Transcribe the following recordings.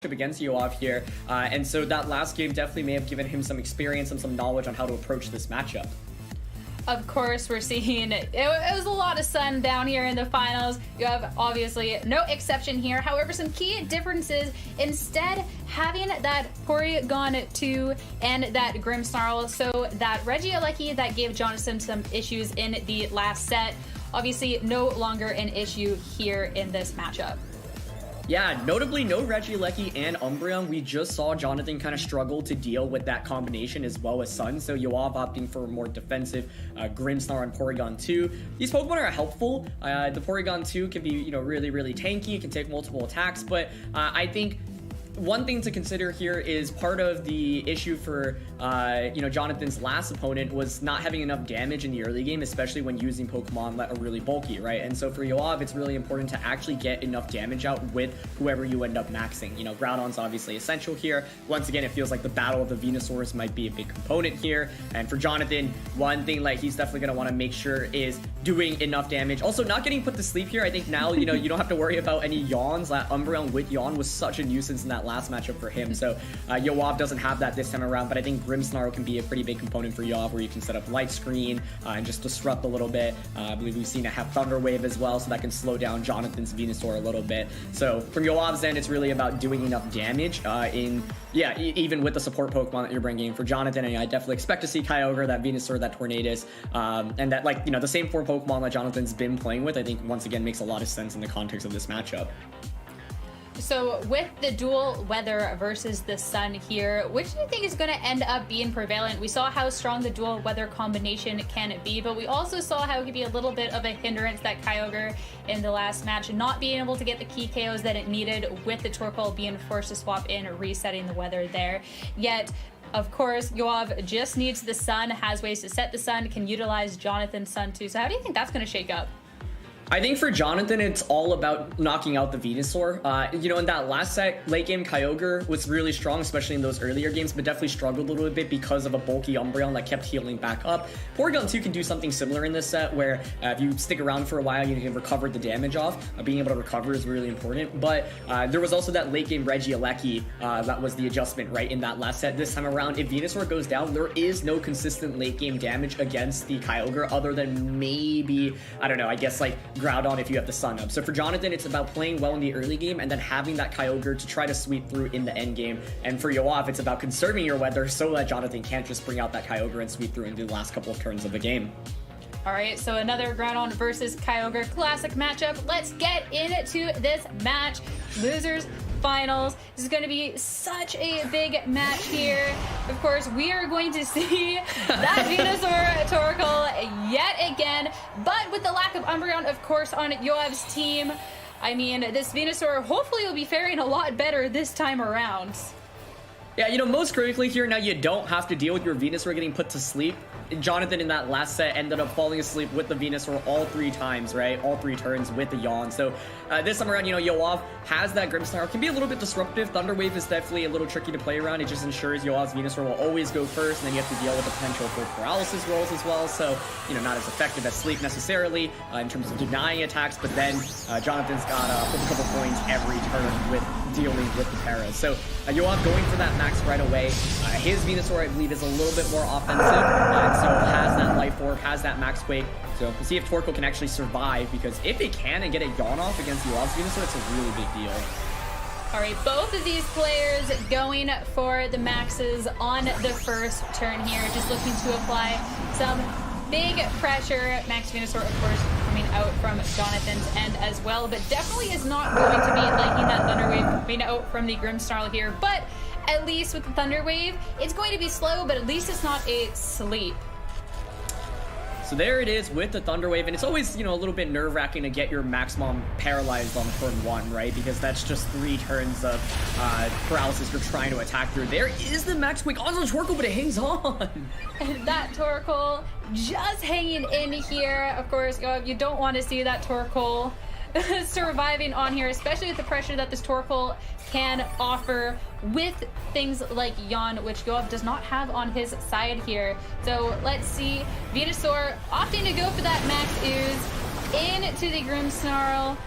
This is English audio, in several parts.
against Yoav here, and so that last game definitely may have given him some experience and some knowledge on how to approach this matchup. Of course, we're seeing it was a lot of sun down here in the finals. You have obviously no exception here. However, some key differences. Instead, having that Porygon 2 and that Grimmsnarl, so that Regieleki that gave Jonathan some issues in the last set, obviously no longer an issue here in this matchup. Yeah, notably no Regieleki and Umbreon. We just saw Jonathan kind of struggle to deal with that combination as well as Sun, so Yoav opting for a more defensive Grimmsnarl and Porygon 2. These Pokemon are helpful. The Porygon 2 can be, really tanky. It can take multiple attacks, but I think one thing to consider here is part of the issue for Jonathan's last opponent was not having enough damage in the early game, especially when using Pokemon that are really bulky, right? And so for Yoav, it's really important to actually get enough damage out with whoever you end up maxing. Groudon's obviously essential here. Once again, it feels like the battle of the Venusaurs might be a big component here. And for Jonathan, one thing he's definitely going to want to make sure is doing enough damage. Also, not getting put to sleep here. I think now, you don't have to worry about any yawns. That Umbreon with yawn was such a nuisance in that last matchup for him. So Yoav doesn't have that this time around, but I think Grimmsnarl can be a pretty big component for Yoav, where you can set up Light Screen and just disrupt a little bit. I believe we've seen it have Thunder Wave as well, so that can slow down Jonathan's Venusaur a little bit. So from Yoav's end, it's really about doing enough damage even with the support Pokemon that you're bringing. For Jonathan, I definitely expect to see Kyogre, that Venusaur, that Tornadus, and that the same four Pokemon that Jonathan's been playing with, I think once again makes a lot of sense in the context of this matchup. So with the dual weather versus the sun here, which do you think is going to end up being prevalent? We saw how strong the dual weather combination can be, but we also saw how it could be a little bit of a hindrance, that Kyogre in the last match not being able to get the key KOs that it needed, with the Torkoal being forced to swap in, resetting the weather there. Yet, of course, Yoav just needs the sun, has ways to set the sun, can utilize Jonathan's sun too. So how do you think that's going to shake up? I think for Jonathan, it's all about knocking out the Venusaur. In that last set, late game Kyogre was really strong, especially in those earlier games, but definitely struggled a little bit because of a bulky Umbreon that kept healing back up. Porygon 2 can do something similar in this set, where if you stick around for a while, you can recover the damage off. Being able to recover is really important, but there was also that late game Regieleki that was the adjustment, right, in that last set. This time around, if Venusaur goes down, there is no consistent late game damage against the Kyogre, other than maybe, I don't know, I guess Groudon if you have the sun up. So for Jonathan, it's about playing well in the early game and then having that Kyogre to try to sweep through in the end game. And for Yoav, it's about conserving your weather so that Jonathan can't just bring out that Kyogre and sweep through into the last couple of turns of the game. All right, so another Groudon versus Kyogre classic matchup. Let's get into this match. Losers finals. This is going to be such a big match here. Of course, we are going to see that Venusaur Torkoal yet again, but with the lack of Umbreon, of course, on Yoav's team. I mean, this Venusaur hopefully will be faring a lot better this time around. Yeah, most critically here, now you don't have to deal with your Venusaur getting put to sleep. Jonathan in that last set ended up falling asleep with the Venusaur all 3 times, right? All 3 turns with the yawn. So this time around, Yoav has that Grimmsnarl. It can be a little bit disruptive. Thunder Wave is definitely a little tricky to play around. It just ensures Yoav's Venusaur will always go first, and then you have to deal with the potential for paralysis rolls as well. So, not as effective as sleep necessarily in terms of denying attacks, but then Jonathan's got a couple points every turn with dealing with the paras. So Yoav going for that max right away. His Venusaur, I believe, is a little bit more offensive, and so has that Life Orb, has that Max Quake. So we'll see if Torkoal can actually survive, because if it can and get a yawn off against Yoav's Venusaur, it's a really big deal. All right, both of these players going for the maxes on the first turn here, just looking to apply some big pressure. Max Venusaur, of course, coming out from Jonathan's end as well, but definitely is not going to be liking that Thunder Wave coming out from the Grimmsnarl here. But at least with the Thunder Wave, it's going to be slow, but at least it's not a sleep. So there it is with the Thunder Wave, and it's always, a little bit nerve-wracking to get your Maximum paralyzed on turn 1, right? Because that's just 3 turns of paralysis you're trying to attack through. There is the Max Quake on the Torkoal, but it hangs on. And that Torkoal just hanging in here. Of course, you don't want to see that Torkoal surviving on here, especially with the pressure that this Torkoal can offer with things like Yawn, which Yoav does not have on his side here. So let's see, Venusaur opting to go for that Max Ooze into the Grimmsnarl.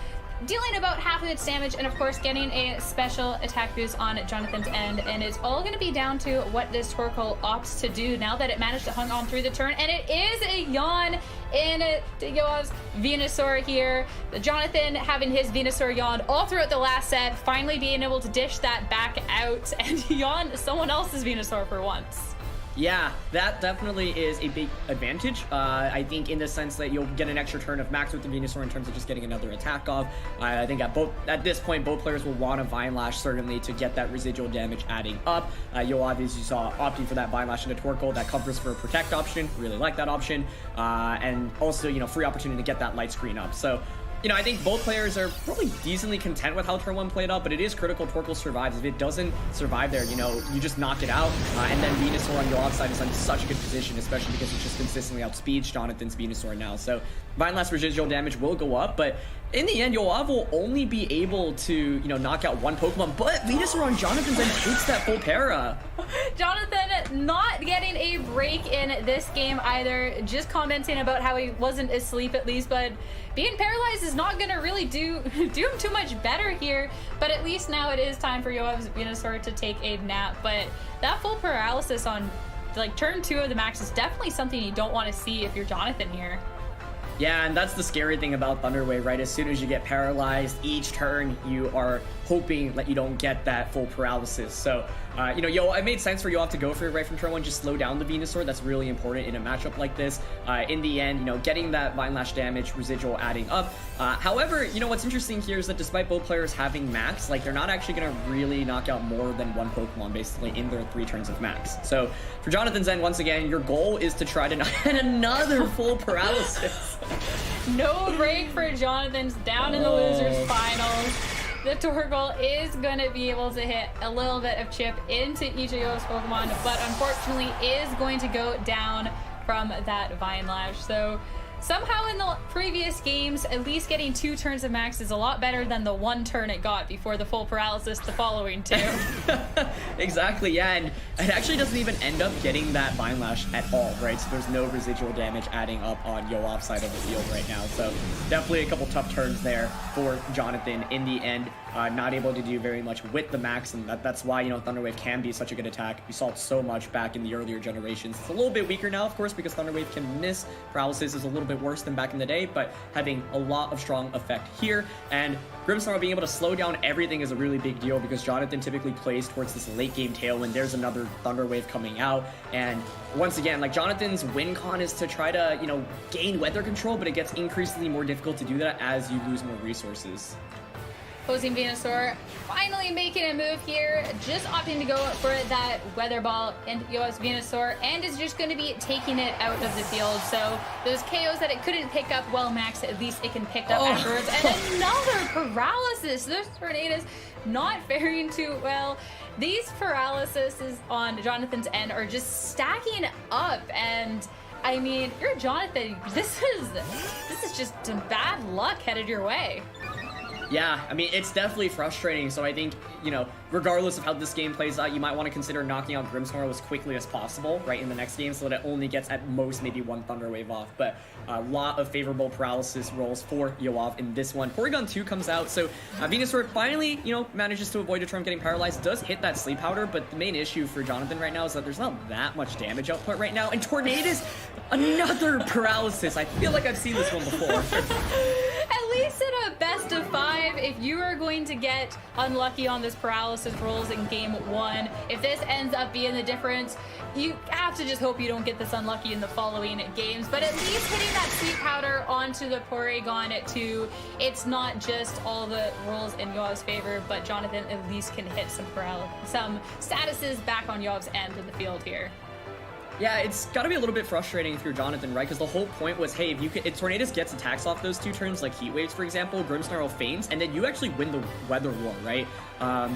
dealing about half of its damage, and of course getting a special attack boost on Jonathan's end. And it's all going to be down to what this Torkoal opts to do now that it managed to hang on through the turn. And it is a yawn in Yoav's Venusaur here. Jonathan having his Venusaur yawn all throughout the last set, finally being able to dish that back out and yawn someone else's Venusaur for once. Yeah, that definitely is a big advantage. I think in the sense that you'll get an extra turn of max with the Venusaur in terms of just getting another attack off. I think at this point, both players will want a Vine Lash certainly to get that residual damage adding up. Yoav, as you saw, opting for that Vine Lash into Torkoal. That covers for a protect option. Really like that option. And also, free opportunity to get that light screen up. So, I think both players are probably decently content with how turn 1 played out, but it is critical Torkoal survives. If it doesn't survive there, you just knock it out. And then Venusaur on Yoav's side is in such a good position, especially because it's just consistently outspeeds Jonathan's Venusaur now. So Vine Lash residual damage will go up, but in the end, Yoav will only be able to, knock out one Pokemon, but Venusaur on Jonathan's end takes that full para. Jonathan not getting a break in this game either, just commenting about how he wasn't asleep at least, but being paralyzed is not going to really do him too much better here. But at least now it is time for Yoav's Venusaur to take a nap. But that full paralysis on turn 2 of the max is definitely something you don't want to see if you're Jonathan here. Yeah, and that's the scary thing about Thunder Wave, right? As soon as you get paralyzed, each turn you are hoping that you don't get that full paralysis. So, it made sense for Yoav to go for it right from turn 1, just slow down the Venusaur. That's really important in a matchup like this. In the end, getting that Vine Lash damage residual adding up. However, what's interesting here is that despite both players having max, they're not actually going to really knock out more than one Pokemon, basically, in their 3 turns of max. So, for Jonathan's end, once again, your goal is to try to not get another full paralysis. No break for Jonathan's down in the losers finals. The Torkoal is going to be able to hit a little bit of chip into each of Yoav's Pokemon, but unfortunately is going to go down from that Vine Lash. So somehow in the previous games, at least getting 2 turns of max is a lot better than the 1 turn it got before the full paralysis the following 2. Exactly, yeah, and it actually doesn't even end up getting that Vine Lash at all, right? So there's no residual damage adding up on Yoav's side of the field right now. So definitely a couple tough turns there for Jonathan in the end. Not able to do very much with the max, and that's why, Thunder Wave can be such a good attack. We saw it so much back in the earlier generations. It's a little bit weaker now, of course, because Thunder Wave can miss. Paralysis is a little bit worse than back in the day, but having a lot of strong effect here. And Grimmsnarl being able to slow down everything is a really big deal because Jonathan typically plays towards this late game tail when there's another Thunder Wave coming out. And once again, Jonathan's win con is to try to, gain weather control, but it gets increasingly more difficult to do that as you lose more resources. Opposing Venusaur finally making a move here, just opting to go for that Weather Ball into Yoav's Venusaur, and is just going to be taking it out of the field. So those KOs that it couldn't pick up well max, at least it can pick up afterwards. And another paralysis. This Tornadus not faring too well. These paralyses on Jonathan's end are just stacking up, and I mean, you're Jonathan. This is just some bad luck headed your way. Yeah, I mean, it's definitely frustrating. So I think, regardless of how this game plays out, you might want to consider knocking out Grimmsnarl as quickly as possible, right, in the next game, so that it only gets at most maybe 1 Thunder Wave off. But a lot of favorable paralysis rolls for Yoav in this one. Porygon 2 comes out, so Venusaur finally, manages to avoid a turn getting paralyzed, does hit that Sleep Powder, but the main issue for Jonathan right now is that there's not that much damage output right now, and Tornadus, another paralysis. I feel like I've seen this one before. At least in a best of 5, if you are going to get unlucky on this paralysis rolls in game 1, if this ends up being the difference, you have to just hope you don't get this unlucky in the following games. But at least hitting that Sleep Powder onto the Porygon 2, it's not just all the rolls in Yoav's favor, but Jonathan at least can hit some statuses back on Yoav's end of the field here. Yeah, it's got to be a little bit frustrating if you're Jonathan, right? Because the whole point was, hey, if Tornadus gets attacks off those 2 turns, like Heat Waves, for example, Grimmsnarl faints, and then you actually win the Weather War, right?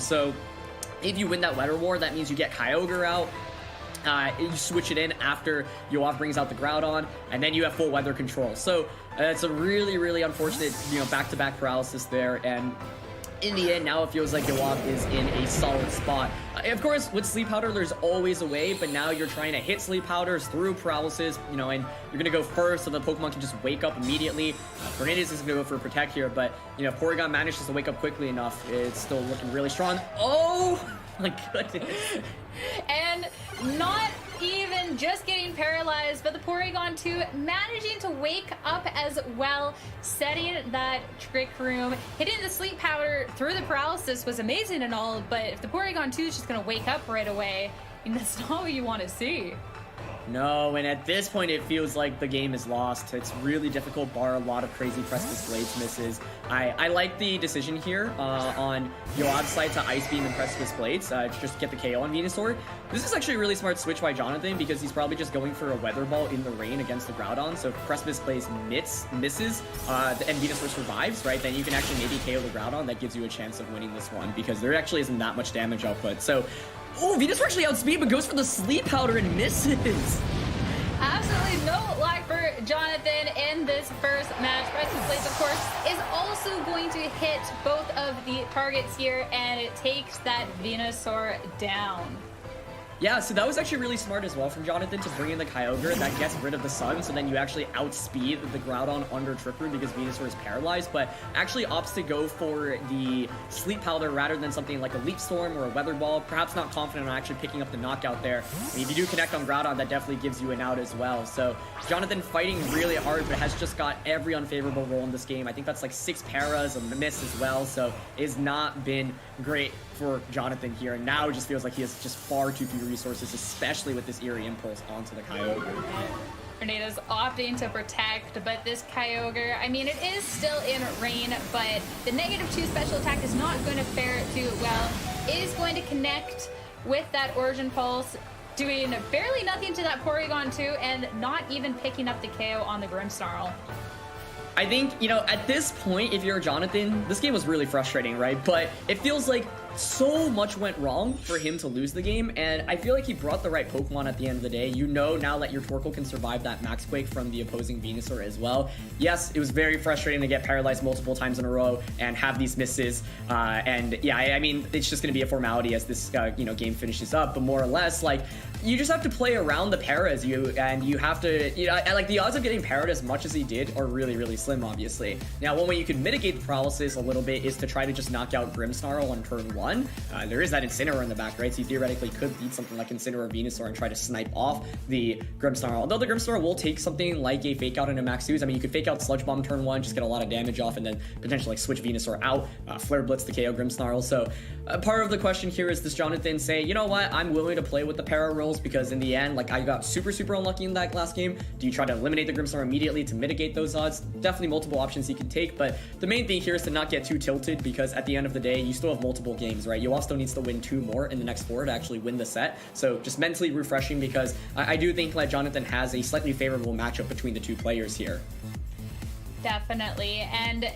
So if you win that Weather War, that means you get Kyogre out. You switch it in after Yoav brings out the Groudon, and then you have full weather control. So it's a really, really unfortunate, back-to-back paralysis there, and in the end, now it feels like Yoav is in a solid spot. Of course, with Sleep Powder, there's always a way, but now you're trying to hit Sleep Powders through paralysis, you know, and you're gonna go first so the Pokemon can just wake up immediately. Fernandez is gonna go for Protect here, but, you know, if Porygon manages to wake up quickly enough, it's still looking really strong. Oh my goodness. And not even just getting paralyzed, but the Porygon 2 managing to wake up as well, setting that Trick Room, hitting the Sleep Powder through the paralysis was amazing and all, but if the Porygon 2 is just going to wake up right away, I mean, that's not what you want to see. No, and at this point it feels like the game is lost. It's really difficult, bar a lot of crazy Precipice Blades misses. I like the decision here on Yoav's side to Ice Beam and Precipice Blades to just get the KO on Venusaur. This is actually a really smart switch by Jonathan because he's probably just going for a Weather Ball in the rain against the Groudon. So if Precipice Blades misses and Venusaur survives, right, then you can actually maybe KO the Groudon. That gives you a chance of winning this one because there actually isn't that much damage output. So, oh, Venusaur actually outspeed but goes for the Sleep Powder and misses. Absolutely no luck for Jonathan in this first match. Precipice Blades, of course, is also going to hit both of the targets here, and it takes that Venusaur down. Yeah, so that was actually really smart as well from Jonathan to bring in the Kyogre that gets rid of the Sun, so then you actually outspeed the Groudon under Trick Room because Venusaur is paralyzed, but actually opts to go for the Sleep Powder rather than something like a Leaf Storm or a Weather Ball. Perhaps not confident on actually picking up the knockout there. I mean, if you do connect on Groudon, that definitely gives you an out as well. So Jonathan fighting really hard, but has just got every unfavorable roll in this game. I think that's like 6 paras, a miss as well, so it's not been great for Jonathan here, and now it just feels like he has just far too few resources, especially with this Eerie Impulse onto the Kyogre. Tornado's opting to protect, but this Kyogre, I mean, it is still in rain, but the -2 special attack is not going to fare too well. It is going to connect with that Origin Pulse, doing barely nothing to that Porygon 2, and not even picking up the KO on the Grimmsnarl. I think, you know, at this point, if you're Jonathan, this game was really frustrating, right? But it feels like so much went wrong for him to lose the game, and I feel like he brought the right Pokemon at the end of the day. You know now that your Torkoal can survive that Max Quake from the opposing Venusaur as well. Yes, it was very frustrating to get paralyzed multiple times in a row and have these misses, and yeah, I mean, it's just going to be a formality as this, you know, game finishes up, but more or less, like, you just have to play around the paras, and you have to, you know, like, the odds of getting parried as much as he did are really, really slim, obviously. Now, one way you can mitigate the paralysis a little bit is to try to just knock out Grimmsnarl on turn 1. There is that Incineroar in the back, right? So you theoretically could beat something like Incineroar or Venusaur and try to snipe off the Grimmsnarl. Although the Grimmsnarl will take something like a Fake Out and a Max Ooze. I mean, you could Fake Out Sludge Bomb turn 1, just get a lot of damage off, and then potentially like switch Venusaur out, Flare Blitz the KO Grimmsnarl. So part of the question here is, does Jonathan say, you know what, I'm willing to play with the para rolls because in the end, like, I got super unlucky in that last game. Do you try to eliminate the Grimmsnarl immediately to mitigate those odds? Definitely multiple options you can take, but the main thing here is to not get too tilted because at the end of the day, you still have multiple games, right? Yoav still needs to win 2 more in the next 4 to actually win the set. So just mentally refreshing because I do think that Jonathan has a slightly favorable matchup between the 2 players here. Definitely, and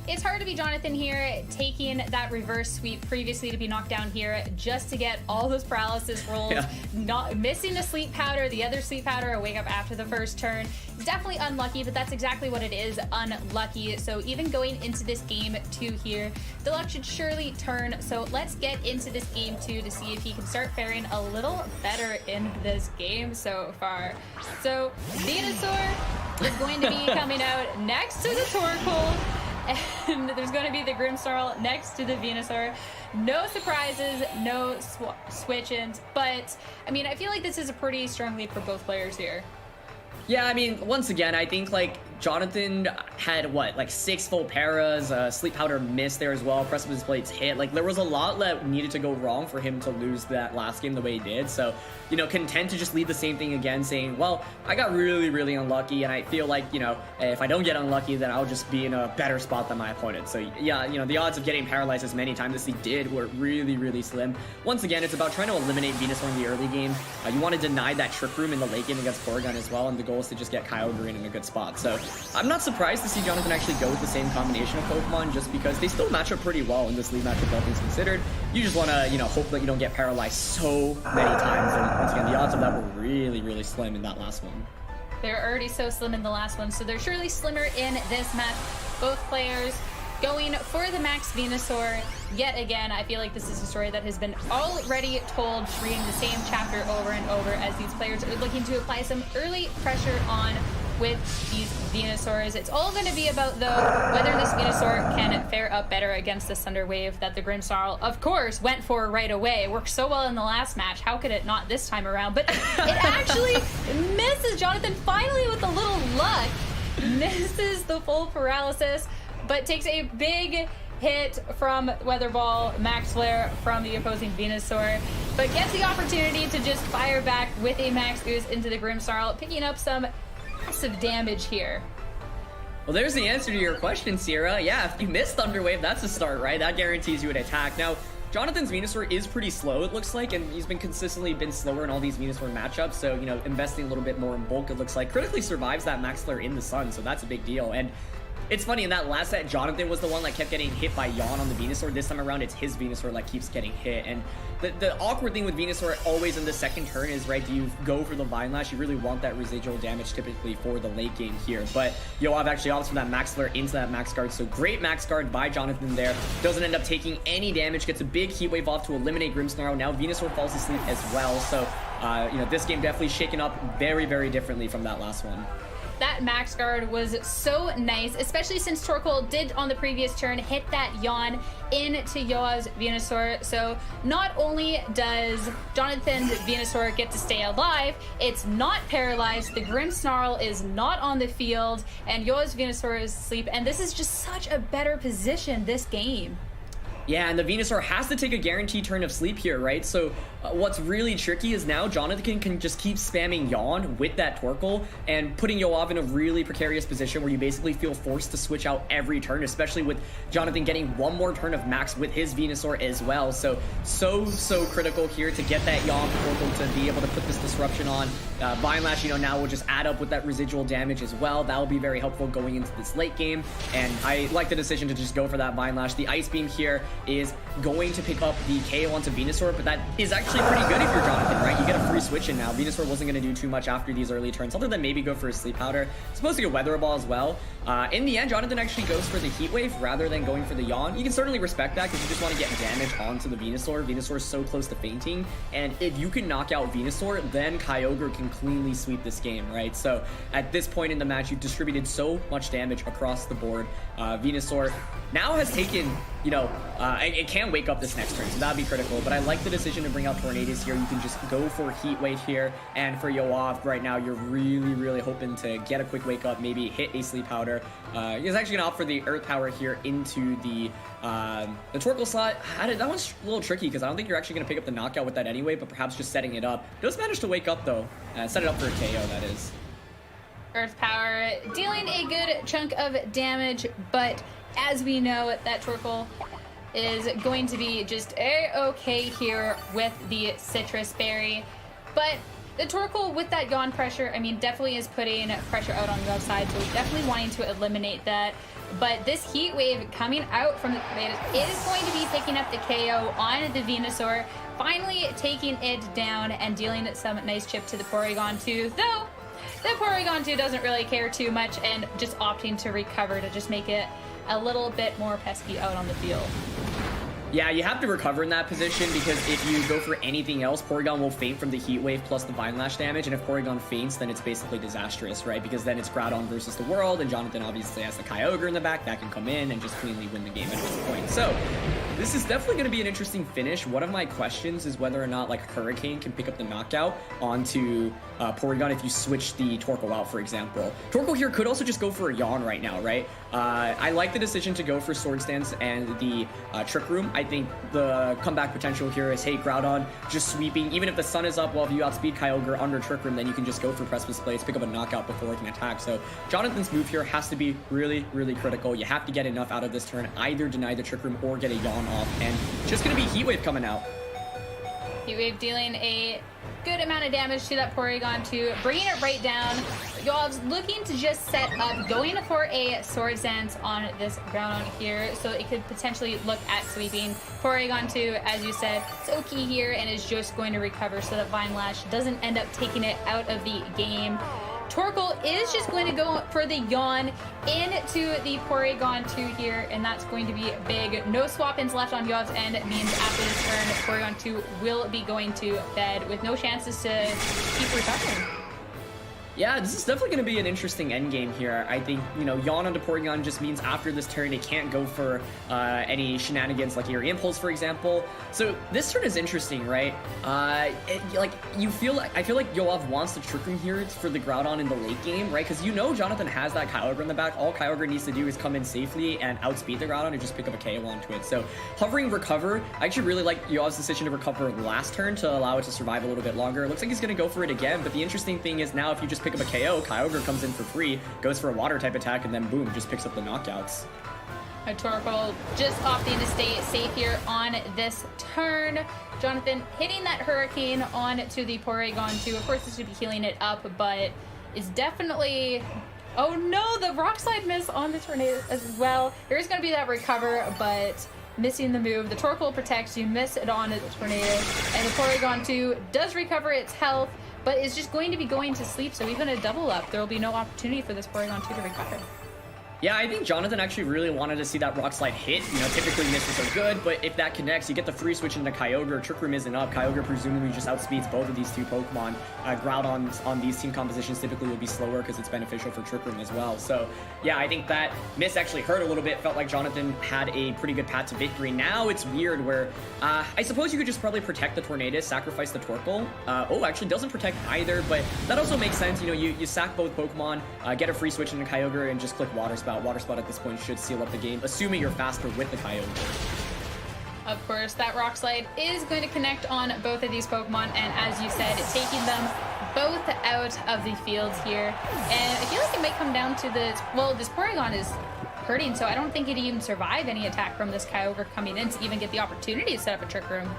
it's hard to be Jonathan here, taking that reverse sweep previously to be knocked down here just to get all those paralysis rolls, not missing the Sleep Powder, the other Sleep Powder, a wake up after the first turn. It's definitely unlucky, but that's exactly what it is, unlucky. So even going into this game 2 here, the luck should surely turn. So let's get into this game 2 to see if he can start faring a little better in this game so far. So Venusaur is going to be coming out next to the Torkoal, and there's going to be the Grimmsnarl next to the Venusaur. No surprises, no switch-ins, but I mean, I feel like this is a pretty strong lead for both players here. Yeah, I mean, once again, I think, like, Jonathan had, what, like 6 full paras, Sleep Powder missed there as well, Precipice Blades hit. Like, there was a lot that needed to go wrong for him to lose that last game the way he did. So, you know, content to just lead the same thing again, saying, well, I got really unlucky, and I feel like, you know, if I don't get unlucky, then I'll just be in a better spot than my opponent. So, yeah, you know, the odds of getting paralyzed as many times as he did were really slim. Once again, it's about trying to eliminate Venusaur in the early game. You want to deny that Trick Room in the late game against Porygon as well, and the goal is to just get Kyogre in a good spot. So, I'm not surprised to see Jonathan actually go with the same combination of Pokemon just because they still match up pretty well in this league matchup, all things considered. You just want to, you know, hope that you don't get paralyzed so many times, and once again, the odds of that were really slim in that last one. They're already so slim in the last one, so they're surely slimmer in this match. Both players going for the Max Venusaur. Yet again, I feel like this is a story that has been already told, reading the same chapter over and over as these players are looking to apply some early pressure on with these Venusaurs. It's all going to be about, though, whether this Venusaur can fare up better against the Thunder Wave that the Grimmsnarl, of course, went for right away. It worked so well in the last match. How could it not this time around? But it actually misses. Jonathan finally, with a little luck, misses the full paralysis, but takes a big hit from Weather Ball, Max Flare from the opposing Venusaur, but gets the opportunity to just fire back with a Max Ooze into the Grimmsnarl, picking up some massive damage here. Well, there's the answer to your question, Sierra. Yeah, if you miss Thunder Wave, that's a start, right? That guarantees you an attack. Now, Jonathan's Venusaur is pretty slow, it looks like, and he's been consistently slower in all these Venusaur matchups, so, you know, investing a little bit more in bulk, it looks like. Critically survives that Max Flare in the sun, so that's a big deal. And it's funny, in that last set, Jonathan was the one that kept getting hit by Yawn on the Venusaur. This time around, it's his Venusaur that keeps getting hit. And the awkward thing with Venusaur always in the second turn is, right, do you go for the Vine Lash? You really want that residual damage typically for the late game here. But Yoav actually opts for that Max Flare into that Max Guard. So great Max Guard by Jonathan there. Doesn't end up taking any damage. Gets a big Heat Wave off to eliminate Grimmsnarl. Now Venusaur falls asleep as well. So, you know, this game definitely shaken up very, very differently from that last one. That Max Guard was so nice, especially since Torkoal did on the previous turn hit that Yawn into Yoav's Venusaur. So not only does Jonathan's Venusaur get to stay alive, it's not paralyzed, the Grimmsnarl is not on the field, and Yoav's Venusaur is asleep, and this is just such a better position this game. Yeah, and the Venusaur has to take a guaranteed turn of sleep here, right? So what's really tricky is now Jonathan can just keep spamming Yawn with that Torkoal and putting Yoav in a really precarious position where you basically feel forced to switch out every turn, especially with Jonathan getting one more turn of Max with his Venusaur as well. So critical here to get that Yawn Torkoal to be able to put this disruption on. Vine Lash, you know, now will just add up with that residual damage as well. That will be very helpful going into this late game, and I like the decision to just go for that Vine Lash. The Ice Beam here is going to pick up the KO onto Venusaur, but that is actually pretty good if you're Jonathan, right? You get a free switch in now. Venusaur wasn't going to do too much after these early turns, other than maybe go for a Sleep Powder. It's supposed to get Weather Ball as well. In the end, Jonathan actually goes for the Heat Wave rather than going for the Yawn. You can certainly respect that because you just want to get damage onto the Venusaur. Venusaur is so close to fainting, and if you can knock out Venusaur, then Kyogre can cleanly sweep this game, right? So at this point in the match, you've distributed so much damage across the board. Venusaur now has taken, you know, it can wake up this next turn, so that'd be critical, but I like the decision to bring out Tornadus here. You can just go for Heat Wave here, and for Yoav right now, you're really hoping to get a quick wake up, maybe hit a Sleep Powder. He's actually gonna opt for the Earth Power here into the Torkoal slot. That one's a little tricky because I don't think you're actually gonna pick up the knockout with that anyway, but perhaps just setting it up. Does manage to wake up though, set it up for a KO, that is. Earth Power dealing a good chunk of damage, but as we know, that Torkoal is going to be just a-okay here with the Citrus Berry. But the Torkoal with that Yawn pressure, I mean, definitely is putting pressure out on the outside, so definitely wanting to eliminate that. But this Heat Wave coming out from the is going to be picking up the KO on the Venusaur, finally taking it down and dealing some nice chip to the Porygon 2, though the Porygon 2 doesn't really care too much and just opting to recover to just make it a little bit more pesky out on the field. Yeah, you have to recover in that position because if you go for anything else, Porygon will faint from the Heat Wave plus the Vine Lash damage, and if Porygon faints, then it's basically disastrous, right? Because then it's Groudon versus the world, and Jonathan obviously has the Kyogre in the back that can come in and just cleanly win the game at this point. So, this is definitely going to be an interesting finish. One of my questions is whether or not, like, Hurricane can pick up the knockout onto Porygon if you switch the Torkoal out, for example. Torkoal here could also just go for a Yawn right now, right? I like the decision to go for Sword Stance and the Trick Room. I think the comeback potential here is, hey, Groudon just sweeping. Even if the sun is up, well, if you outspeed Kyogre under Trick Room, then you can just go for Precipice Blades, pick up a knockout before it can attack. So Jonathan's move here has to be really critical. You have to get enough out of this turn, either deny the Trick Room or get a Yawn off. And just going to be Heat Wave coming out. Heat Wave dealing a good amount of damage to that Porygon 2, bringing it right down. Yoav's looking to just set up, going for a Sword Dance on this Groudon here, so it could potentially look at sweeping. Porygon 2, as you said, so key here and is just going to recover so that Vine Lash doesn't end up taking it out of the game. Torkoal is just going to go for the Yawn into the Porygon 2 here, and that's going to be big. No swap-ins left on Yoav's end. It means after this turn, Porygon 2 will be going to bed with no chances to keep recovering. Yeah, this is definitely going to be an interesting endgame here. I think, you know, Yawn onto Porygon just means after this turn, it can't go for any shenanigans like Air Impulse, for example. So this turn is interesting, right? I feel like Yoav wants to Trick Room here for the Groudon in the late game, right? Because you know Jonathan has that Kyogre in the back. All Kyogre needs to do is come in safely and outspeed the Groudon and just pick up a KO onto it. So hovering Recover, I actually really like Yoav's decision to recover last turn to allow it to survive a little bit longer. It looks like he's going to go for it again, but the interesting thing is now if you just pick up a KO, Kyogre comes in for free, goes for a water type attack, and then boom, just picks up the knockouts. Torkoal just opting to stay safe here on this turn. Jonathan hitting that Hurricane on to the Porygon 2. Of course, this should be healing it up, but is definitely... Oh no, the Rock Slide miss on the Tornado as well. There is going to be that Recover, but missing the move. The Torkoal protects you, miss it on to the Tornado, and the Porygon 2 does recover its health, but is just going to be going to sleep, so even a double up, there will be no opportunity for this Porygon 2 to recover. Yeah, I think Jonathan actually really wanted to see that Rock Slide hit. You know, typically misses are good, but if that connects, you get the free switch into Kyogre. Trick Room isn't up. Kyogre presumably just outspeeds both of these two Pokemon. Groudon on these team compositions typically will be slower because it's beneficial for Trick Room as well. So, yeah, I think that miss actually hurt a little bit. Felt like Jonathan had a pretty good path to victory. Now it's weird where I suppose you could just probably protect the Tornadus, sacrifice the Torkoal. Actually doesn't protect either, but that also makes sense. You know, you sack both Pokemon, get a free switch into Kyogre, and just click Water Spout. Water Spout at this point should seal up the game, assuming you're faster with the Kyogre. Of course, that Rock Slide is going to connect on both of these Pokemon, and as you said, taking them both out of the fields here. And I feel like it might come down to this Porygon is hurting, so I don't think it'd even survive any attack from this Kyogre coming in to even get the opportunity to set up a Trick Room.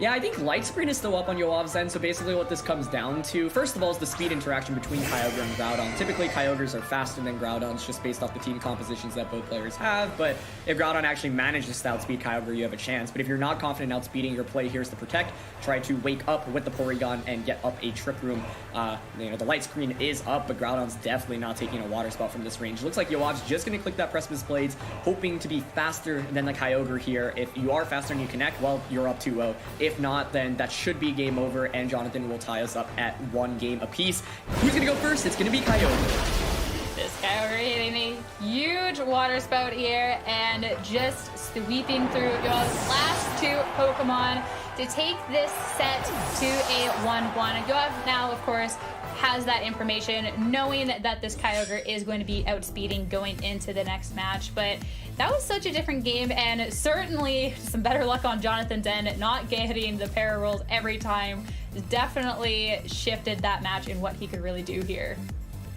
Yeah, I think Light Screen is still up on Yoav's end, so basically what this comes down to, first of all, is the speed interaction between Kyogre and Groudon. Typically, Kyogres are faster than Groudons, just based off the team compositions that both players have, but if Groudon actually manages to outspeed Kyogre, you have a chance. But if you're not confident in outspeeding, your play here is to protect, try to wake up with the Porygon, and get up a Trick Room. The Light Screen is up, but Groudon's definitely not taking a Water Spout from this range. It looks like Yoav's just going to click that Precipice Blades, hoping to be faster than the Kyogre here. If you are faster and you connect, well, you're up 2-0. If not, then that should be game over, and Jonathan will tie us up at 1 game apiece. Who's gonna go first? It's gonna be Kyogre. This Kyogre hitting a huge Water Spout here, and just sweeping through Yoav's last 2 Pokemon to take this set to a 1-1. Yoav now, of course, has that information, knowing that this Kyogre is going to be outspeeding going into the next match. But that was such a different game, and certainly some better luck on Jonathan's end, not getting the para rolls every time. Definitely shifted that match in what he could really do here.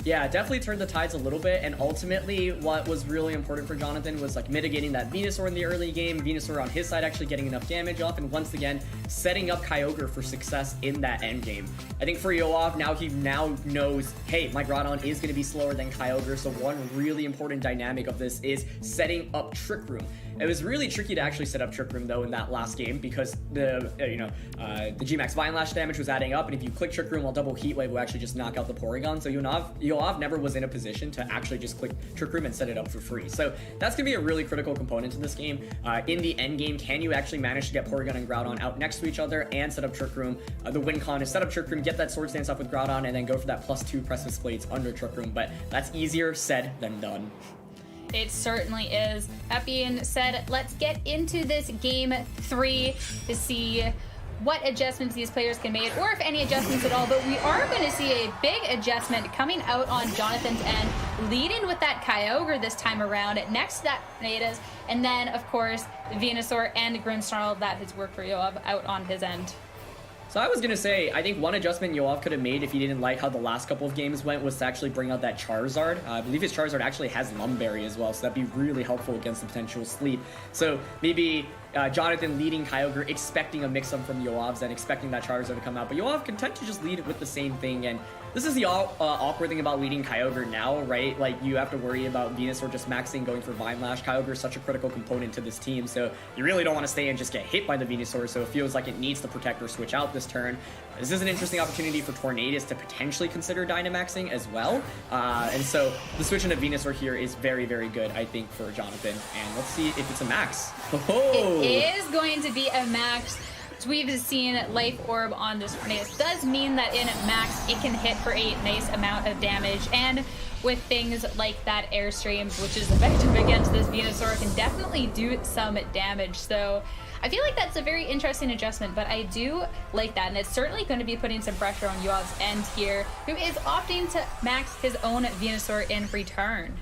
Yeah, definitely turned the tides a little bit, and ultimately what was really important for Jonathan was like mitigating that Venusaur in the early game, Venusaur on his side actually getting enough damage off, and once again setting up Kyogre for success in that end game. I think for Yoav, now he knows, hey, my Groudon is going to be slower than Kyogre, so one really important dynamic of this is setting up Trick Room. It was really tricky to actually set up Trick Room though in that last game because the G-Max Vine Lash damage was adding up, and if you click Trick Room while double Heat Wave will actually just knock out the Porygon, so Yoav never was in a position to actually just click Trick Room and set it up for free. So that's going to be a really critical component to this game. In the end game, can you actually manage to get Porygon and Groudon out next to each other and set up Trick Room? The win con is set up Trick Room, get that Swords Dance off with Groudon, and then go for that +2 Precipice Blades under Trick Room, but that's easier said than done. It certainly is. That being said, let's get into this game 3 to see what adjustments these players can make, or if any adjustments at all. But we are going to see a big adjustment coming out on Jonathan's end, leading with that Kyogre this time around next to that Tornadus, and then of course Venusaur and Grimmsnarl that has worked for Yoav out on his end. So I was going to say, I think one adjustment Yoav could have made if he didn't like how the last couple of games went was to actually bring out that Charizard. I believe his Charizard actually has Lumberry as well, so that'd be really helpful against the potential sleep. So maybe Jonathan leading Kyogre, expecting a mix-up from Yoav's and expecting that Charizard to come out. But Yoav content to just lead with the same thing, and this is the awkward thing about leading Kyogre now, right? Like, you have to worry about Venusaur just maxing, going for Vine Lash. Kyogre is such a critical component to this team, so you really don't want to stay and just get hit by the Venusaur, so it feels like it needs to protect or switch out this turn. This is an interesting opportunity for Tornadus to potentially consider Dynamaxing as well, and so the switch into Venusaur here is very, very good, I think, for Jonathan, and let's see if it's a max. Oh! It is going to be a max. So we've seen Life Orb on this Tornadus. Does mean that in max, it can hit for a nice amount of damage. And with things like that Airstream, which is effective against this Venusaur, can definitely do some damage. So I feel like that's a very interesting adjustment, but I do like that. And it's certainly going to be putting some pressure on Yoav's end here, who is opting to max his own Venusaur in return.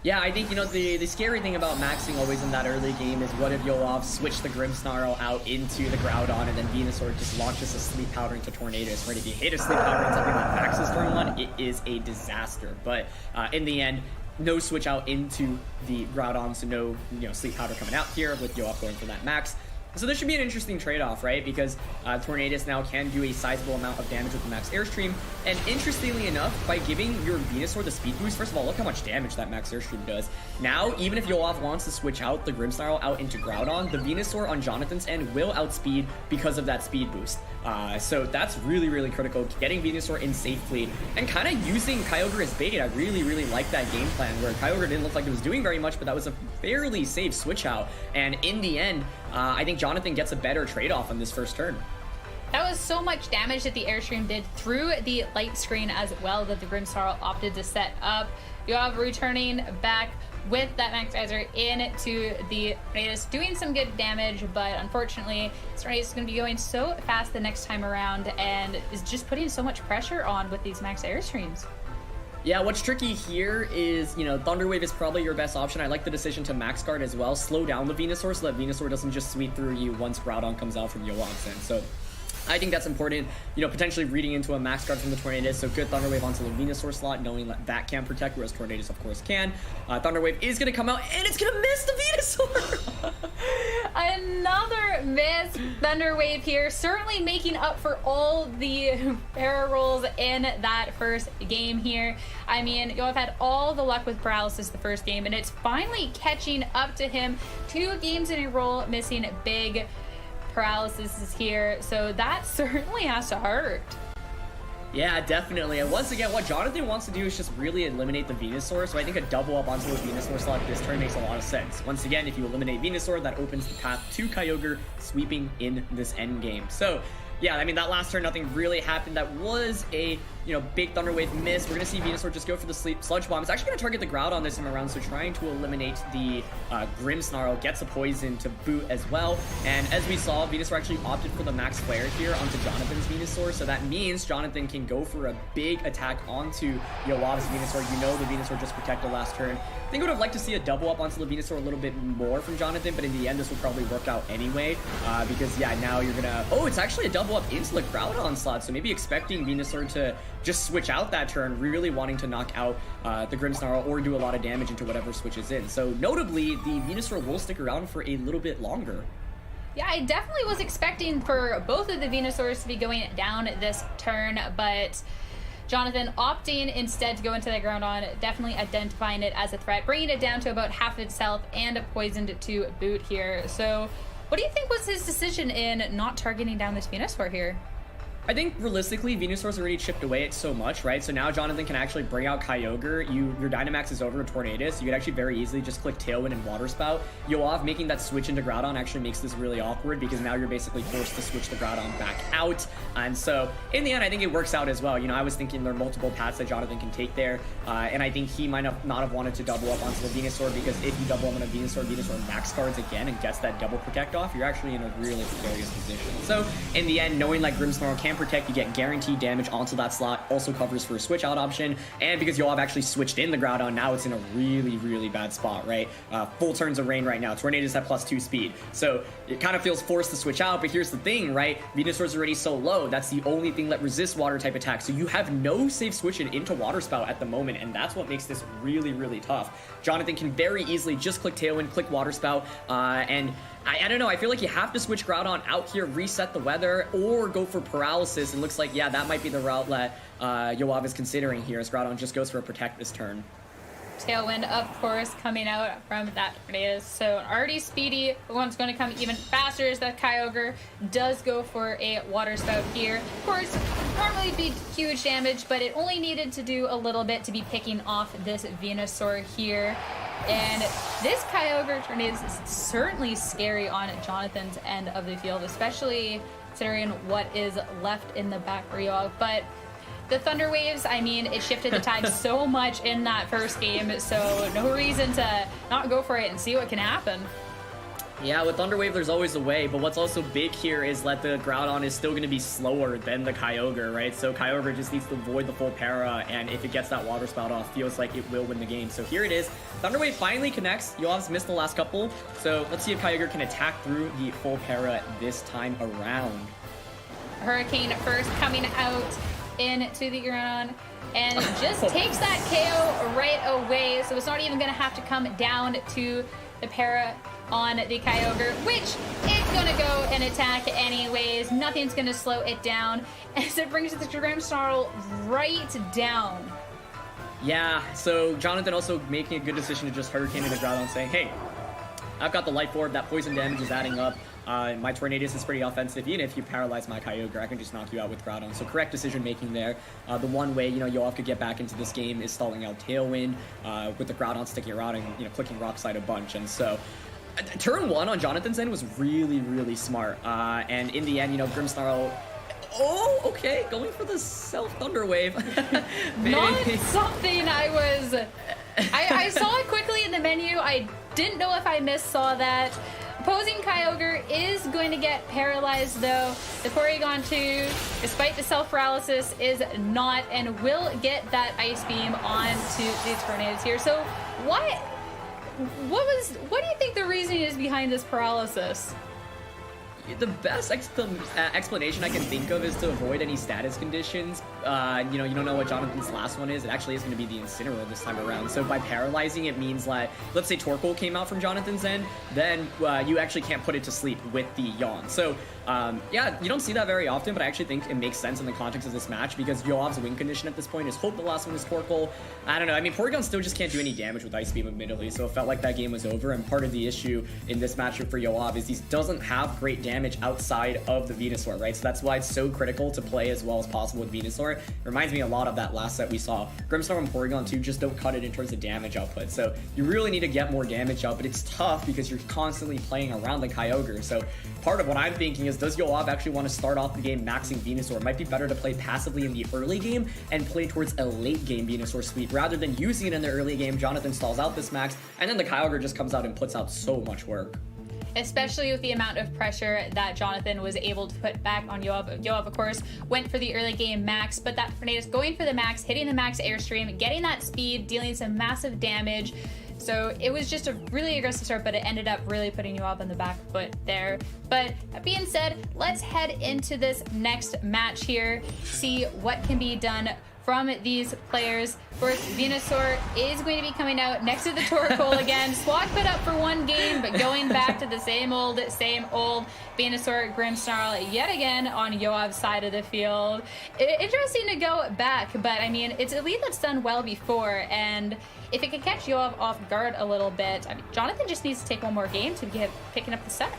Yeah, I think, you know, the scary thing about maxing always in that early game is what if Yoav switched the Grimmsnarl out into the Groudon and then Venusaur just launches a Sleep Powder into Tornadus, right? If you hit a Sleep Powder on something like Max's turn 1, it is a disaster. But in the end, no switch out into the Groudon, so no, you know, Sleep Powder coming out here with Yoav going for that max. So this should be an interesting trade-off, right? Because Tornadus now can do a sizable amount of damage with the Max Airstream. And interestingly enough, by giving your Venusaur the speed boost, first of all, look how much damage that Max Airstream does. Now, even if Yoav wants to switch out the Grimmsnarl out into Groudon, the Venusaur on Jonathan's end will outspeed because of that speed boost. So that's really, really critical. Getting Venusaur in safely and kind of using Kyogre as bait. I really, really like that game plan where Kyogre didn't look like it was doing very much, but that was a fairly safe switch out. And in the end, I think Jonathan gets a better trade-off on this first turn. That was so much damage that the Airstream did through the light screen as well that the Grimmsnarl opted to set up. Yoav returning back with that Maxizer into the Tornadus, doing some good damage, but unfortunately, Tornadus is going to be going so fast the next time around and is just putting so much pressure on with these Max Airstreams. Yeah, what's tricky here is, you know, Thunder Wave is probably your best option. I like the decision to Max Guard as well. Slow down the Venusaur so that Venusaur doesn't just sweep through you once Groudon comes out from Yoav's end. So I think that's important, you know, potentially reading into a Max Guard from the Tornadus. So good Thunder Wave onto the Venusaur slot, knowing that that can protect, whereas Tornadus, of course, can. Thunder Wave is going to come out, and it's going to miss the Venusaur! Another miss Thunder Wave here, certainly making up for all the para rolls in that first game here. I mean, Yoav had all the luck with paralysis the first game, and it's finally catching up to him. 2 games in a row missing big paralysis is here, so that certainly has to hurt. Yeah, definitely. And once again, what Jonathan wants to do is just really eliminate the Venusaur, so I think a double up onto the Venusaur slot this turn makes a lot of sense. Once again, if you eliminate Venusaur, that opens the path to Kyogre sweeping in this end game. So yeah, I mean, that last turn, nothing really happened. That was a, you know, big Thunder Wave miss. We're going to see Venusaur just go for the Sludge Bomb. It's actually going to target the Groudon this time around, so trying to eliminate the Grimmsnarl, gets a Poison to boot as well. And as we saw, Venusaur actually opted for the Max Flare here onto Jonathan's Venusaur, so that means Jonathan can go for a big attack onto Yoav's Venusaur. You know the Venusaur just protected last turn. I think I would have liked to see a double up onto the Venusaur a little bit more from Jonathan, but in the end, this will probably work out anyway, because, yeah, now you're going to... Oh, it's actually a double up into the Groudon slot, so maybe expecting Venusaur to just switch out that turn, really wanting to knock out the Grimmsnarl or do a lot of damage into whatever switches in. So notably, the Venusaur will stick around for a little bit longer. Yeah, I definitely was expecting for both of the Venusaurs to be going down this turn, but Jonathan opting instead to go into the Groudon, definitely identifying it as a threat, bringing it down to about half itself and poisoned to boot here. So what do you think was his decision in not targeting down this Venusaur here? I think realistically, Venusaur's already chipped away at so much, right? So now Jonathan can actually bring out Kyogre. Your Dynamax is over to Tornadus. You could actually very easily just click Tailwind and Water Spout. Yoav making that switch into Groudon actually makes this really awkward because now you're basically forced to switch the Groudon back out. And so in the end, I think it works out as well. You know, I was thinking there are multiple paths that Jonathan can take there. And I think he might not have wanted to double up onto the Venusaur because if you double up on a Venusaur max cards again and gets that double protect off, you're actually in a really precarious position. So in the end, knowing like Grimmsnarl can protect, you get guaranteed damage onto that slot, also covers for a switch out option, and because Yoav actually switched in the Groudon, now it's in a really bad spot, right? Full turns of rain right now. Tornadus at +2 speed, so it kind of feels forced to switch out, but here's the thing, right? Venusaur's already so low, that's the only thing that resists water type attacks, so you have no safe switching into Water Spout at the moment, and that's what makes this really tough. Jonathan can very easily just click Tailwind, click Water Spout, and I don't know. I feel like you have to switch Groudon out here, reset the weather, or go for paralysis. And looks like, yeah, that might be the route that Yoav is considering here, as Groudon just goes for a protect this turn. Tailwind, of course, coming out from that Tornadus. So already speedy, the one's going to come even faster as that Kyogre does go for a Water Spout here. Of course, not really big, huge damage, but it only needed to do a little bit to be picking off this Venusaur here. And this Kyogre Tornadus is certainly scary on Jonathan's end of the field, especially considering what is left in the back for Yoav. But the Thunder Waves, I mean, it shifted the tide so much in that first game, so no reason to not go for it and see what can happen. Yeah, with Thunder Wave, there's always a way, but what's also big here is that the Groudon is still going to be slower than the Kyogre, right? So Kyogre just needs to avoid the full para, and if it gets that Water Spout off, feels like it will win the game. So here it is. Thunder Wave finally connects. Yoav's missed the last couple, so let's see if Kyogre can attack through the full para this time around. Hurricane first coming out into the Groudon and just takes that KO right away, so it's not even going to have to come down to the para on the Kyogre, which it's going to go and attack anyways. Nothing's going to slow it down as it brings the Grimmsnarl right down. Yeah, so Jonathan also making a good decision to just Hurricane into Groudon, saying, hey, I've got the Life Orb, that poison damage is adding up. My Tornadus is pretty offensive. Even if you paralyze my Kyogre, I can just knock you out with Groudon. So correct decision making there. The one way, Yoav could get back into this game is stalling out Tailwind, with the Groudon sticking around and, clicking Rock Slide a bunch. And so turn one on Jonathan's end was really, really smart. And in the end, Grimmsnarl, oh, okay, going for the Self Thunder Wave. Not something I saw it quickly in the menu. I didn't know if I saw that. Opposing Kyogre is going to get paralyzed, though. The Porygon 2, despite the self-paralysis, is not, and will get that Ice Beam onto the Tornadus here. So, what do you think the reasoning is behind this paralysis? The best explanation I can think of is to avoid any status conditions. You don't know what Jonathan's last one is. It actually is going to be the Incineroar this time around. So by paralyzing, it means like, let's say Torkoal came out from Jonathan's end, then you actually can't put it to sleep with the Yawn. So yeah, you don't see that very often, but I actually think it makes sense in the context of this match because Yoav's win condition at this point is hope the last one is Torkoal. I don't know. I mean, Porygon still just can't do any damage with Ice Beam, admittedly, so it felt like that game was over. And part of the issue in this matchup for Yoav is he doesn't have great damage outside of the Venusaur, right? So that's why it's so critical to play as well as possible with Venusaur. It reminds me a lot of that last set we saw. Grimmsnarl and Porygon 2 just don't cut it in terms of damage output. So you really need to get more damage out, but it's tough because you're constantly playing around the Kyogre. So part of what I'm thinking is, does Yoav actually want to start off the game maxing Venusaur? It might be better to play passively in the early game and play towards a late game Venusaur sweep rather than using it in the early game. Jonathan stalls out this max, and then the Kyogre just comes out and puts out so much work. Especially with the amount of pressure that Jonathan was able to put back on Yoav. Yoav, of course, went for the early game max, but that Tornadus going for the max, hitting the max airstream, getting that speed, dealing some massive damage. So it was just a really aggressive start, but it ended up really putting Yoav on the back foot there. But that being said, let's head into this next match here, see what can be done from these players. Of course, Venusaur is going to be coming out next to the Torkoal again. Swap put up for one game, but going back to the same old Venusaur Grimmsnarl yet again on Yoav's side of the field. Interesting to go back, but I mean, it's a lead that's done well before, and if it can catch Yoav off guard a little bit, I mean, Jonathan just needs to take one more game to get picking up the set.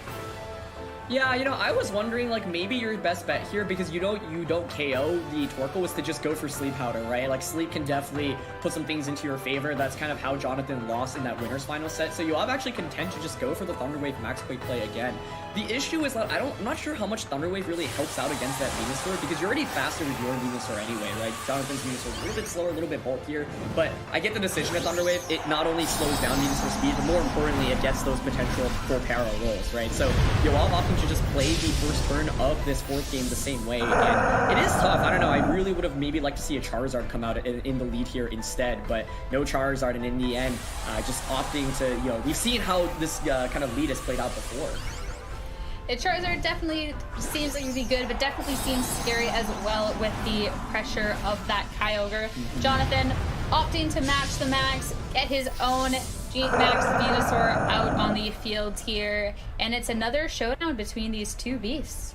Yeah, I was wondering, like, maybe your best bet here, because you don't KO the Torkoal, is to just go for Sleep Powder, right? Like, Sleep can definitely put some things into your favor. That's kind of how Jonathan lost in that winner's final set. So Yoav actually content to just go for the Thunder Wave Max Quake play again. The issue is that I'm not sure how much Thunder Wave really helps out against that Venusaur, because you're already faster with your Venusaur anyway, right? Jonathan's Venusaur is a little bit slower, a little bit bulkier, but I get the decision of Thunder Wave. It not only slows down Venusaur speed, but more importantly, it gets those potential full para rolls, right? So Yoav often should just play the first turn of this fourth game the same way, and it is tough. I don't know, I really would have maybe liked to see a Charizard come out in the lead here instead, but no Charizard, and in the end, just opting to, we've seen how this kind of lead has played out before. Charizard definitely seems like it would be good, but definitely seems scary as well with the pressure of that Kyogre. Jonathan opting to match the max, get his own Max Venusaur out on the field here, and it's another showdown between these two beasts.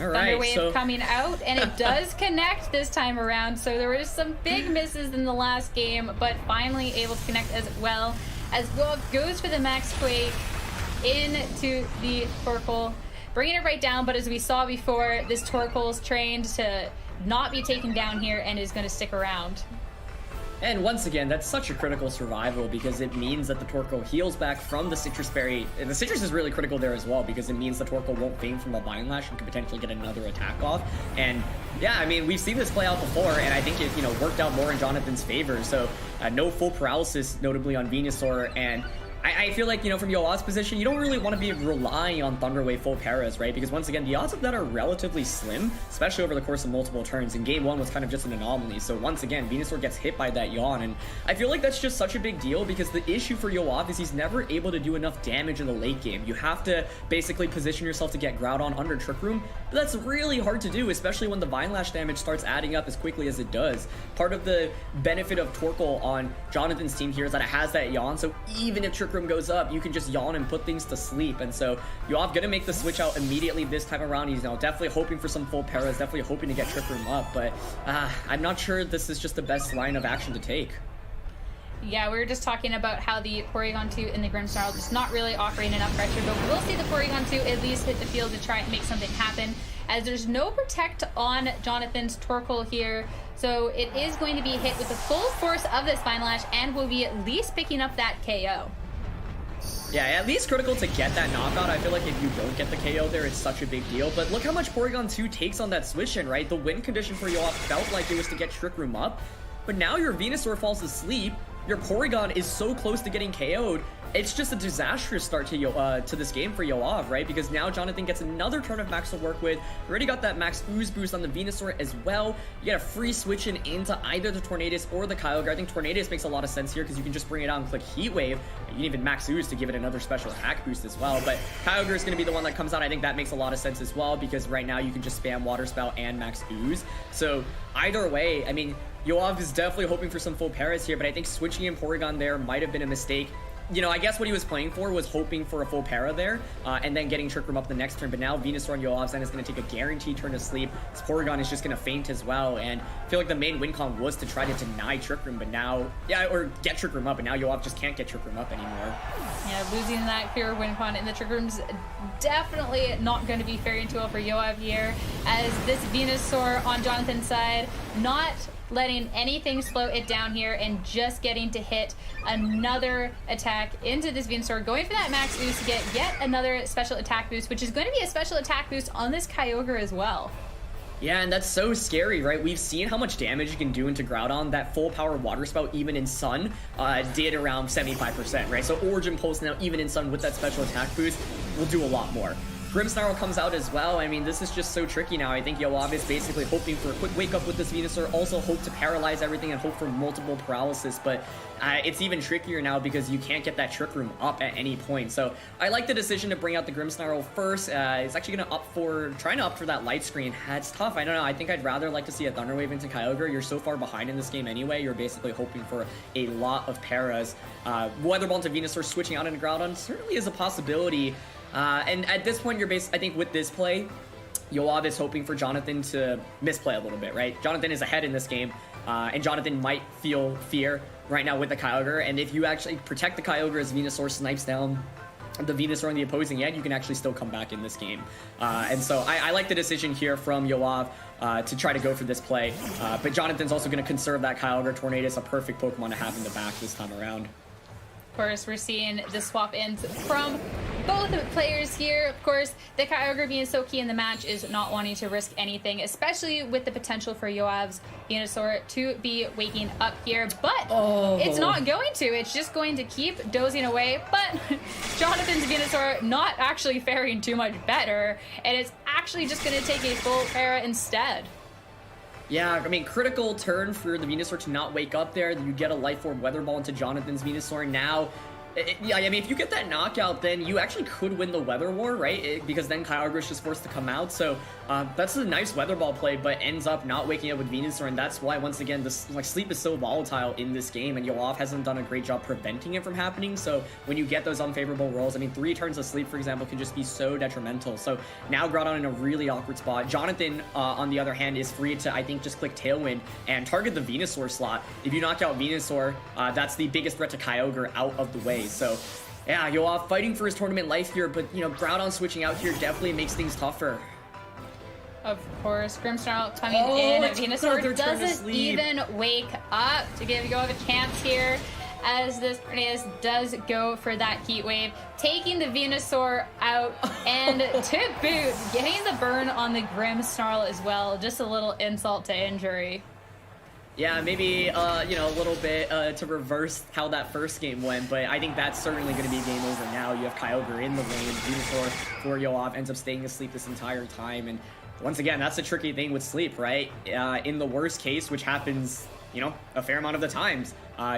All right, Thunderwave coming out, and it does connect this time around. So there were some big misses in the last game, but finally able to connect as well. As Yoav goes for the Max Quake into the Torkoal, bringing it right down. But as we saw before, this Torkoal's trained to not be taken down here and is going to stick around. And once again, that's such a critical survival because it means that the Torkoal heals back from the Citrus Berry. And the Citrus is really critical there as well because it means the Torkoal won't faint from the Vine Lash and can potentially get another attack off. And yeah, I mean, we've seen this play out before, and I think it, worked out more in Jonathan's favor. So no full paralysis, notably on Venusaur, and I feel like, from Yoav's position, you don't really want to be relying on Thunderwave full paras, right? Because once again, the odds of that are relatively slim, especially over the course of multiple turns. And game one was kind of just an anomaly. So once again, Venusaur gets hit by that yawn. And I feel like that's just such a big deal because the issue for Yoav is he's never able to do enough damage in the late game. You have to basically position yourself to get Groudon under Trick Room. But that's really hard to do, especially when the Vine Lash damage starts adding up as quickly as it does. Part of the benefit of Torkoal on Jonathan's team here is that it has that yawn. So even if Trick Room goes up, you can just yawn and put things to sleep. And so Yoav gonna make the switch out immediately this time around. He's definitely hoping for some full paras, definitely hoping to get Trick Room up, but I'm not sure this is just the best line of action to take. Yeah, we were just talking about how the Porygon 2 and the Grimmsnarl just not really offering enough pressure, but we'll see the Porygon 2 at least hit the field to try and make something happen, as there's no Protect on Jonathan's Torkoal here, so it is going to be hit with the full force of this Vine Lash and will be at least picking up that KO. Yeah, at least critical to get that knockout. I feel like if you don't get the KO there, it's such a big deal. But look how much Porygon 2 takes on that switch in, right? The win condition for Yoav felt like it was to get Trick Room up. But now your Venusaur falls asleep. Your Porygon is so close to getting KO'd. It's just a disastrous start to this game for Yoav, right? Because now Jonathan gets another turn of Max to work with. You already got that Max Ooze boost on the Venusaur as well. You get a free switch in into either the Tornadus or the Kyogre. I think Tornadus makes a lot of sense here because you can just bring it out and click Heat Wave. You can even Max Ooze to give it another special attack boost as well. But Kyogre is going to be the one that comes out. I think that makes a lot of sense as well because right now you can just spam Water Spout and Max Ooze. So either way, I mean, Yoav is definitely hoping for some full paras here, but I think switching in Porygon there might have been a mistake. I guess what he was playing for was hoping for a full para there, and then getting Trick Room up the next turn. But now Venusaur on Yoav's end is going to take a guaranteed turn to sleep. This Porygon is just going to faint as well, and I feel like the main win con was to try to deny Trick Room, but now, or get Trick Room up, and now Yoav just can't get Trick Room up anymore. Yeah, losing that pure win con in the Trick Room's definitely not going to be faring too well for Yoav here, as this Venusaur on Jonathan's side, not letting anything slow it down here and just getting to hit another attack into this Venusaur, going for that Max Ooze to get yet another special attack boost, which is going to be a special attack boost on this Kyogre as well. Yeah, and that's so scary, right? We've seen how much damage you can do into Groudon. That full power Water Spout, even in Sun, did around 75%, right? So Origin Pulse now, even in Sun, with that special attack boost, will do a lot more. Grimmsnarl comes out as well. I mean, this is just so tricky now. I think Yoav is basically hoping for a quick wake up with this Venusaur, also hope to paralyze everything and hope for multiple paralysis, but it's even trickier now because you can't get that Trick Room up at any point. So I like the decision to bring out the Grimmsnarl first. It's actually going to trying to opt for that Light Screen. It's tough. I don't know. I think I'd rather like to see a Thunder Wave into Kyogre. You're so far behind in this game anyway. You're basically hoping for a lot of paras. Weather Ball into Venusaur switching out into Groudon certainly is a possibility. And at this point, I think with this play, Yoav is hoping for Jonathan to misplay a little bit, right? Jonathan is ahead in this game, and Jonathan might feel fear right now with the Kyogre, and if you actually protect the Kyogre as Venusaur snipes down the Venusaur on the opposing end, you can actually still come back in this game. And so I like the decision here from Yoav to try to go for this play, but Jonathan's also going to conserve that Kyogre. Tornadus, a perfect Pokemon to have in the back this time around. Of course, we're seeing the swap ins from both players here. Of course, the Kyogre being so key in the match is not wanting to risk anything, especially with the potential for Yoav's Venusaur to be waking up here. But it's not going to. It's just going to keep dozing away. But Jonathan's Venusaur not actually faring too much better, and it's actually just going to take a full para instead. Yeah, I mean, critical turn for the Venusaur to not wake up there. You get a Life Orb Weather Ball into Jonathan's Venusaur. Now, Yeah, I mean, if you get that knockout, then you actually could win the Weather War, right? Because then Kyogre is just forced to come out. So that's a nice Weather Ball play, but ends up not waking up with Venusaur, and that's why, once again, this sleep is so volatile in this game, and Yoav hasn't done a great job preventing it from happening. So when you get those unfavorable rolls, I mean, 3 turns of sleep, for example, can just be so detrimental. So now Groudon in a really awkward spot. Jonathan, on the other hand, is free to, I think, just click Tailwind and target the Venusaur slot. If you knock out Venusaur, that's the biggest threat to Kyogre out of the way. So yeah, Yoav fighting for his tournament life here, but you know, Groudon switching out here definitely makes things tougher. Of course, Grimmsnarl coming in. Venusaur doesn't even wake up to give Yoav a chance here, as this Arceus does go for that Heat Wave, taking the Venusaur out, and to boot, getting the burn on the Grimmsnarl as well. Just a little insult to injury. Yeah, maybe, you know, a little bit to reverse how that first game went, but I think that's certainly going to be game over now. You have Kyogre in the lane, Venusaur for Yoav ends up staying asleep this entire time, and once again, that's the tricky thing with sleep, right? In the worst case, which happens, you know, a fair amount of the times,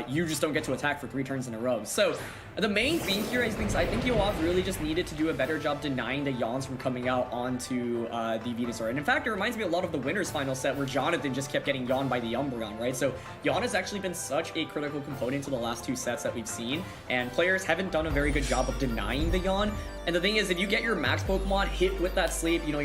you just don't get to attack for 3 turns in a row. So the main thing here is I think Yoav really just needed to do a better job denying the yawns from coming out onto the Venusaur. And in fact, it reminds me a lot of the winner's final set where Jonathan just kept getting yawned by the Umbreon, right? So yawn has actually been such a critical component to the last 2 sets that we've seen, and players haven't done a very good job of denying the yawn. And the thing is, if you get your max Pokemon hit with that sleep, you know,